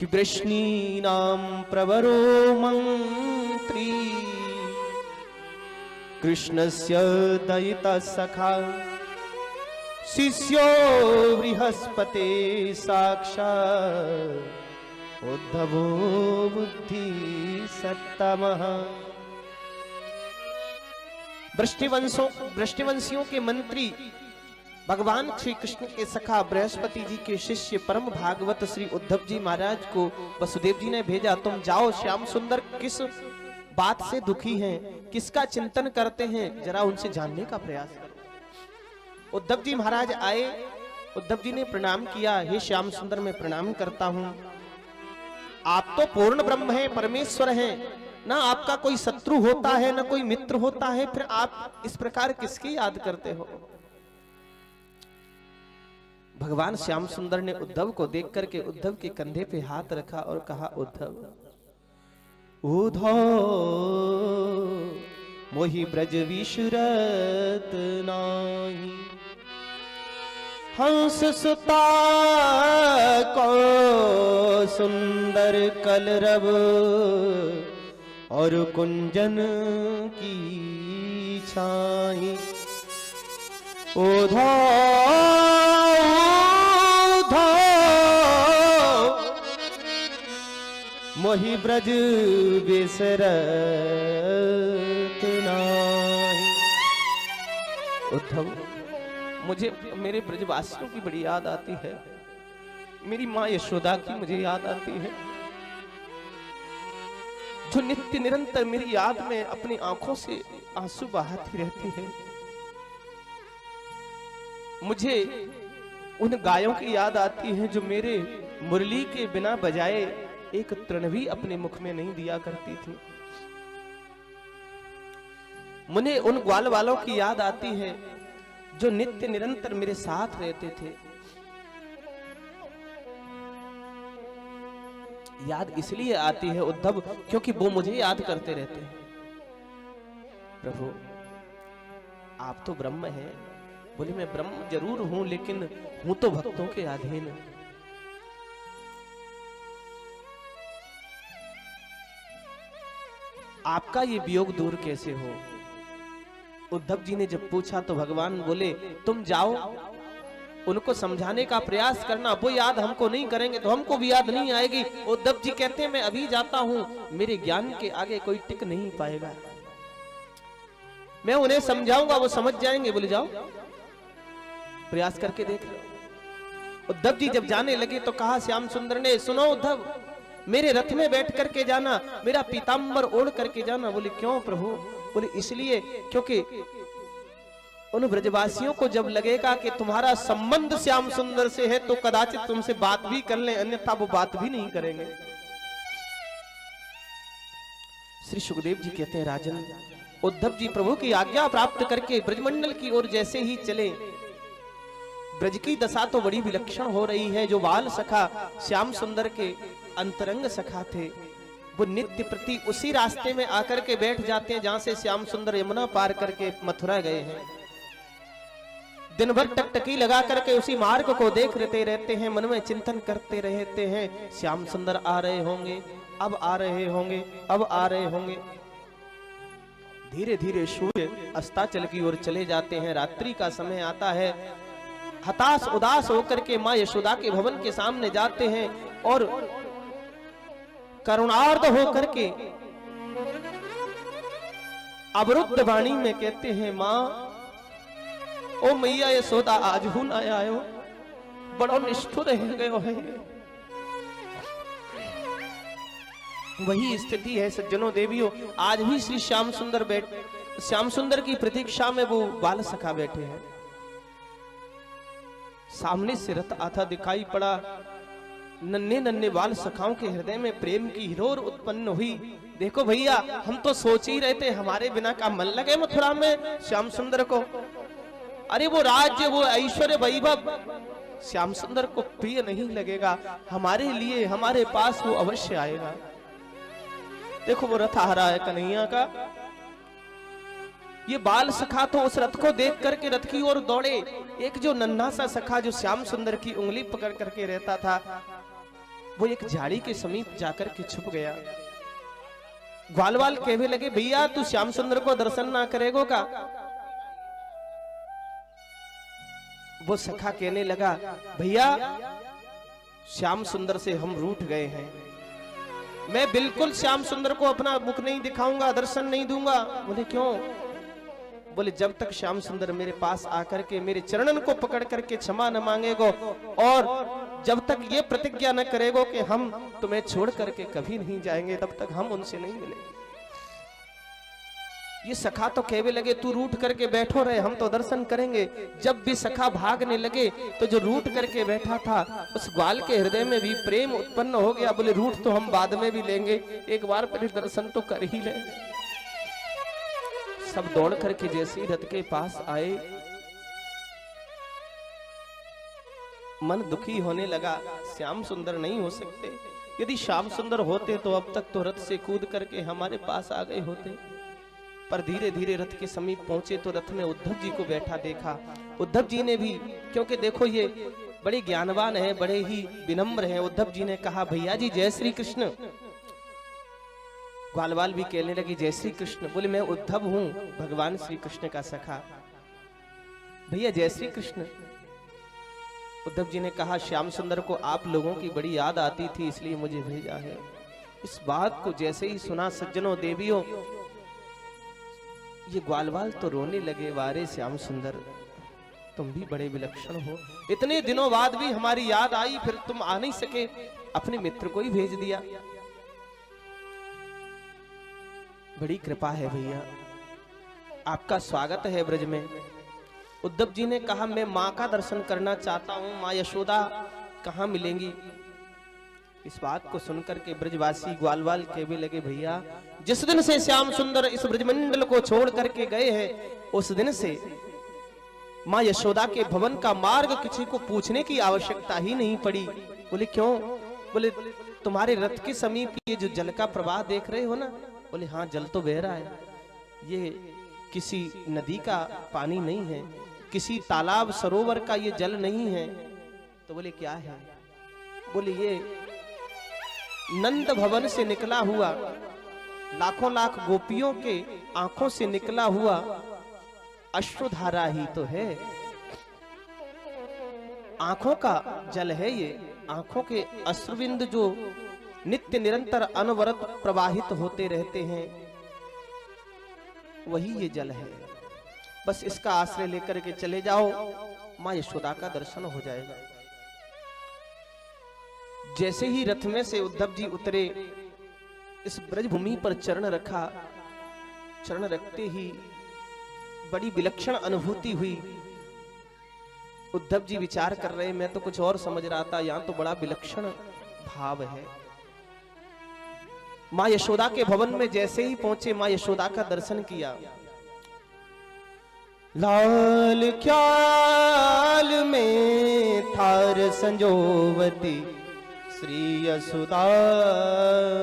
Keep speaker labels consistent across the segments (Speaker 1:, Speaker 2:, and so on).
Speaker 1: कि वृष्णीनां प्रवरो मंत्री कृष्णस्य दयिता सखा शिष्यो बृहस्पते साक्षात् उद्धवो बुद्धि सत्तमः। वृष्टिवंशियों के मंत्री भगवान श्री कृष्ण के सखा बृहस्पति जी के शिष्य परम भागवत श्री उद्धव जी महाराज को वसुदेव जी ने भेजा, तुम जाओ श्याम सुंदर किस बात से दुखी हैं, किसका चिंतन करते हैं, जरा उनसे जानने का प्रयास करो। उद्धव जी महाराज आए, उद्धव जी ने प्रणाम किया, हे श्याम सुंदर मैं प्रणाम करता हूं, आप तो पूर्ण ब्रह्म हैं, परमेश्वर हैं, ना आपका कोई शत्रु होता है ना कोई मित्र होता है, फिर आप इस प्रकार किसकी याद करते हो। भगवान श्याम सुंदर ने उद्धव को देख करके उद्धव के कंधे पे हाथ रखा और कहा, उद्धव मोहि ब्रज विशुरत नाही, हंस सुता को सुंदर कलरव और कुंजन की छाई। मोहि ब्रज बिसरत नाही। उद्धव मुझे मेरे ब्रजवासियों की बड़ी याद आती है, मेरी माँ यशोदा की मुझे याद आती है, जो नित्य निरंतर मेरी याद में अपनी आंखों से आंसू बहाती रहती है। मुझे उन गायों की याद आती है जो मेरे मुरली के बिना बजाए एक तृण भी अपने मुख में नहीं दिया करती थी। मुझे उन ग्वाल वालों की याद आती है जो नित्य निरंतर मेरे साथ रहते थे। याद इसलिए आती है उद्धव क्योंकि वो मुझे याद करते रहते हैं। प्रभु आप तो ब्रह्म हैं। बोले मैं ब्रह्म जरूर हूं लेकिन हूं तो भक्तों के अधीन। आपका ये वियोग दूर कैसे हो। उद्धव जी ने जब पूछा तो भगवान बोले तुम जाओ उनको समझाने का प्रयास करना, वो याद हमको नहीं करेंगे तो हमको भी याद नहीं आएगी। उद्धव जी कहते हैं मैं अभी जाता हूं, मेरे ज्ञान के आगे कोई टिक नहीं पाएगा, मैं उन्हें समझाऊंगा वो समझ जाएंगे। बोले जाओ प्रयास करके देख लो। उद्धव जी जब जाने लगे तो कहा श्याम सुंदर ने, सुनो उद्धव मेरे रथ में बैठ करके जाना, मेरा पीतांबर ओढ़ करके जाना। बोले क्यों प्रभु। बोले इसलिए क्योंकि उन ब्रजवासियों को जब लगेगा कि तुम्हारा संबंध श्याम सुंदर से है तो कदाचित तुमसे बात भी कर लें, अन्यथा वो बात भी नहीं करेंगे। श्री सुखदेव जी कहते हैं राजन, उद्धव जी प्रभु की आज्ञा प्राप्त करके ब्रजमंडल की ओर जैसे ही चले, ब्रज की दशा तो बड़ी विलक्षण हो रही है। जो बाल सखा श्याम सुंदर के अंतरंग सखा थे वो नित्य प्रति उसी रास्ते में आकर के बैठ जाते हैं जहां से श्याम सुंदर यमुना पार करके मथुरा गए हैं। दिन भर टकटकी लगा करके उसी मार्ग को देखते रहते हैं, मन में चिंतन करते रहते हैं, श्याम सुंदर आ रहे होंगे, अब आ रहे होंगे, अब आ रहे होंगे। धीरे धीरे सूर्य अस्ताचल की ओर चले जाते हैं, रात्रि का समय आता है। हताश उदास होकर के मां यशोदा के भवन के सामने जाते हैं और करुणार्ध होकर के अवरुद्ध वाणी में कहते हैं, मां ओ मैया यशोदा आज हूं ना आयो, बड़ो निष्ठुर रह गयो है। वही स्थिति है सज्जनों देवियों, आज भी श्री श्याम सुंदर की प्रतीक्षा में वो बाल सखा बैठे हैं। सामने से रथ आता दिखाई पड़ा, नन्हे नन्हे बाल सखाओं के हृदय में प्रेम की हिलोर उत्पन्न हुई। देखो भैया हम तो सोच ही रहे थे हमारे बिना का मन लगे मथुरा में श्याम सुंदर को। अरे वो राज्य वो ऐश्वर्य वैभव श्याम सुंदर को प्रिय नहीं लगेगा, हमारे लिए हमारे पास वो अवश्य आएगा। देखो वो रथ आ रहा है कन्हैया का। ये बाल सखा तो उस रथ को देख करके रथ की ओर दौड़े। एक जो नन्हा सा सखा जो श्याम सुंदर की उंगली पकड़ करके रहता था वो एक झाड़ी के समीप जाकर के छुप गया। ग्वालवाल कहने लगे, भैया तू श्याम सुंदर को दर्शन ना करेगो का? वो सखा कहने लगा, भैया श्याम सुंदर से हम रूठ गए हैं, मैं बिल्कुल श्याम सुंदर को अपना मुख नहीं दिखाऊंगा, दर्शन नहीं दूंगा। बोले क्यों? बोले जब तक श्याम सुंदर मेरे पास आकर के मेरे चरणन को पकड़ करके क्षमा न मांगेगो और जब तक ये प्रतिज्ञा न करेगो कि हम तुम्हें छोड़ करके कभी नहीं जाएंगे, तब तक हम उनसे नहीं मिलेंगे। ये सखा तो कहने लगे, तू रूठ करके बैठो रहे, हम तो दर्शन करेंगे। जब भी सखा भागने लगे तो जो रूठ करके बैठा था उस ग्वाल के हृदय में भी प्रेम उत्पन्न हो गया। बोले रूठ तो हम बाद में भी लेंगे, एक बार पहले दर्शन तो कर ही ले। सब दौड़ करके जैसे ही रथ के पास आए, मन दुखी होने लगा, श्याम सुंदर नहीं हो सकते। यदि श्याम सुंदर होते तो अब तक तो रथ से कूद करके हमारे पास आ गए होते। पर धीरे धीरे रथ के समीप पहुंचे तो रथ में उद्धव जी को बैठा देखा। उद्धव जी ने भी, क्योंकि देखो ये बड़े ज्ञानवान हैं, बड़े ही विनम्र हैं, उद्धव जी ने कहा, भैया जी जय श्री कृष्ण। ग्वालवाल भी कहने लगी, जय श्री कृष्ण। बोले मैं उद्धव हूं, भगवान श्री कृष्ण का सखा। भैया जय श्री कृष्ण। उद्धव जी ने कहा, श्याम सुंदर को आप लोगों की बड़ी याद आती थी, इसलिए मुझे भेजा है। इस बात को जैसे ही सुना सज्जनों देवियों, ये ग्वालवाल तो रोने लगे, वारे श्याम सुंदर तुम भी बड़े विलक्षण हो, इतने दिनों बाद भी हमारी याद आई, फिर तुम आ नहीं सके, अपने मित्र को ही भेज दिया। बड़ी कृपा है भैया, आपका स्वागत है ब्रज में। उद्धव जी ने कहा, मैं माँ का दर्शन करना चाहता हूँ, माँ यशोदा कहाँ मिलेंगी? इस बात को सुनकर के ब्रजवासी ग्वालवाल कहने लगे, भैया जिस दिन से श्याम सुंदर इस ब्रजमंडल को छोड़ करके गए हैं, उस दिन से माँ यशोदा के भवन का मार्ग किसी को पूछने की आवश्यकता ही नहीं पड़ी। बोले क्यों? बोले तुम्हारे रथ के समीप ये जो जल का प्रवाह देख रहे हो ना? बोले हाँ जल तो बह रहा है, ये किसी नदी का पानी नहीं है, किसी तालाब सरोवर का ये जल नहीं है। तो बोले क्या है? बोले ये नंद भवन से निकला हुआ, लाखों लाख गोपियों के आंखों से निकला हुआ अश्रुधारा ही तो है, आंखों का जल है ये। आंखों के अश्रुबिंदु जो नित्य निरंतर अनवरत प्रवाहित होते रहते हैं, वही ये जल है। बस इसका आश्रय लेकर के चले जाओ, मां यशोदा का दर्शन हो जाएगा। जैसे ही रथ में से उद्धव जी उतरे, इस ब्रजभूमि पर चरण रखा, चरण रखते ही बड़ी विलक्षण अनुभूति हुई। उद्धव जी विचार कर रहे, मैं तो कुछ और समझ रहा था, यहां तो बड़ा विलक्षण भाव है। मां यशोदा के भवन में जैसे ही पहुंचे, मां यशोदा का दर्शन किया। लाल ख्याल में थार संजोवती श्री यशोदा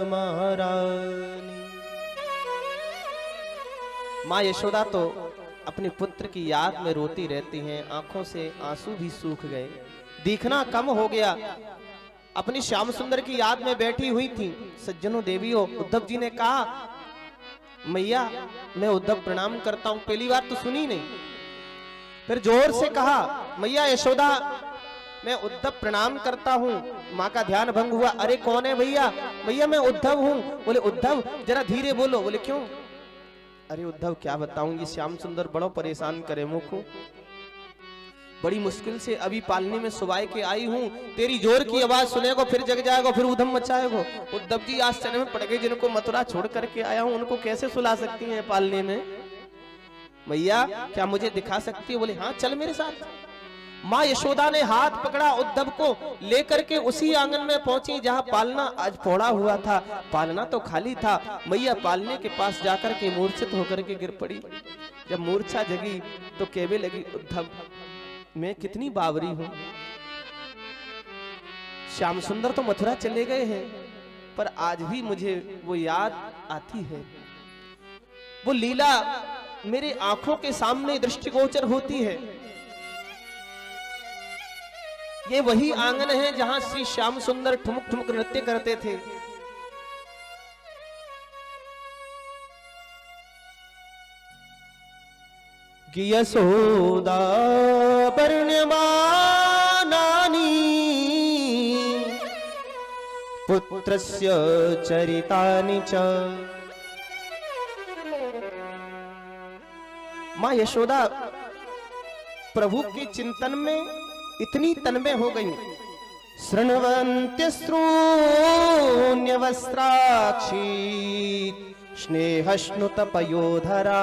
Speaker 1: महारानी। मां यशोदा तो अपने पुत्र की याद में रोती रहती हैं, आंखों से आंसू भी सूख गए, दिखना कम हो गया। अपनी श्याम सुंदर की याद में बैठी हुई थी। सज्जनों देवियों, उद्धव जी ने कहा, मैया मैं उद्धव प्रणाम करता हूं। पहली बार तो सुनी नहीं, फिर जोर से कहा, मैया यशोदा मैं उद्धव प्रणाम करता हूँ। माँ का ध्यान भंग हुआ, अरे कौन है भैया? भैया मैं उद्धव हूँ। बोले उद्धव जरा धीरे बोलो। बोले क्यों? अरे उद्धव क्या बताऊं, ये श्याम सुंदर बड़ा परेशान करे मुझको, बड़ी मुश्किल से अभी पालने में सुबाई के आई हूँ, तेरी जोर की आवाज सुनेगो फिर जग जाएगा, फिर उधम मचाएगो। उद्धव जी आश्चर्य में पड़ गए, जिनको मथुरा छोड़ करके आया हूँ उनको कैसे सुला सकती हैं पालने में? भैया क्या मुझे दिखा सकती है? बोले हाँ चल मेरे साथ। माँ यशोदा ने हाथ पकड़ा, उद्धव को लेकर के उसी आंगन में पहुंची जहां पालना आज फोड़ा हुआ था। पालना तो खाली था। मैया पालने के पास जाकर के मूर्छित होकर के गिर पड़ी। जब मूर्छा जगी तो कहने लगी, उद्धव मैं कितनी बावरी हूं, श्याम सुंदर तो मथुरा चले गए हैं, पर आज भी मुझे वो याद आती है। वो लीला मेरे आंखों के सामने दृष्टिगोचर होती है। ये वही आंगन है जहां श्री श्याम सुंदर ठुमक ठुमक नृत्य करते थे। कि यशोदा वर्ण्यमानानि पुत्रस्य चरितानि च। मां यशोदा प्रभु के चिंतन में इतनी तन्मय हो गई। शृण्वन्त्यश्रूण्यवस्त्राक्षी स्नेहश्नुतपयोधरा।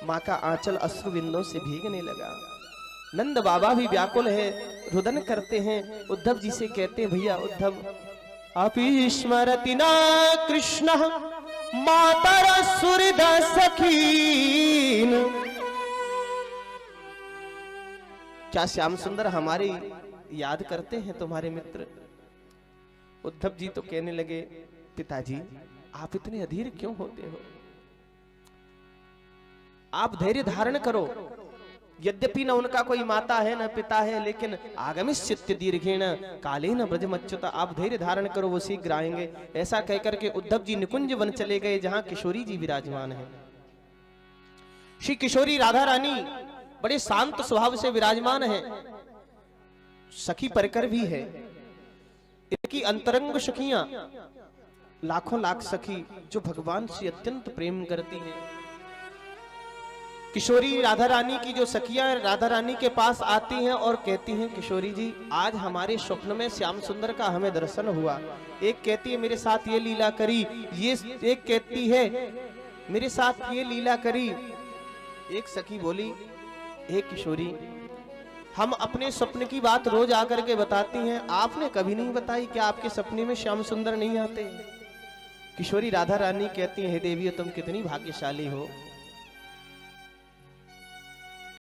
Speaker 1: मां का आंचल अश्रु बिंदों से भीगने लगा। नंद बाबा भी व्याकुल है, रुदन करते हैं। उद्धव जी से कहते हैं, भैया उद्धव अपि स्मरति न कृष्ण मातर सुहृद सखीन। क्या श्याम सुंदर हमारी याद करते हैं तुम्हारे मित्र? उद्धव जी तो कहने लगे, पिताजी आप इतने अधीर क्यों होते हो? आप धैर्य धारण करो। यद्यपि न उनका कोई माता है न पिता है, लेकिन आगमिष्यत्य दीर्घेण कालेन ब्रजमच्युत। आप धैर्य धारण करो, वो शीघ्र आएंगे। ऐसा कहकर के उद्धव जी निकुंज वन चले गए, जहां किशोरी जी विराजमान है। श्री किशोरी राधा रानी बड़े शांत स्वभाव से विराजमान है। सखी परकर भी है। इनकी अंतरंग सखियां लाखों लाख सखी जो भगवान से अत्यंत प्रेम करती हैं। किशोरी राधा रानी की जो सखियां राधा रानी के पास आती हैं और कहती हैं, किशोरी जी आज हमारे स्वप्न में श्याम सुंदर का हमें दर्शन हुआ। एक कहती है मेरे साथ ये लीला करी, ये एक कहती है मेरे साथ ये लीला करी। एक सखी बोली, हे किशोरी हम अपने स्वप्न की बात रोज आकर के बताती हैं, आपने कभी नहीं बताई। क्या आपके सपने में श्याम सुंदर नहीं आते? किशोरी राधा रानी कहती है, हे देवी तुम कितनी भाग्यशाली हो,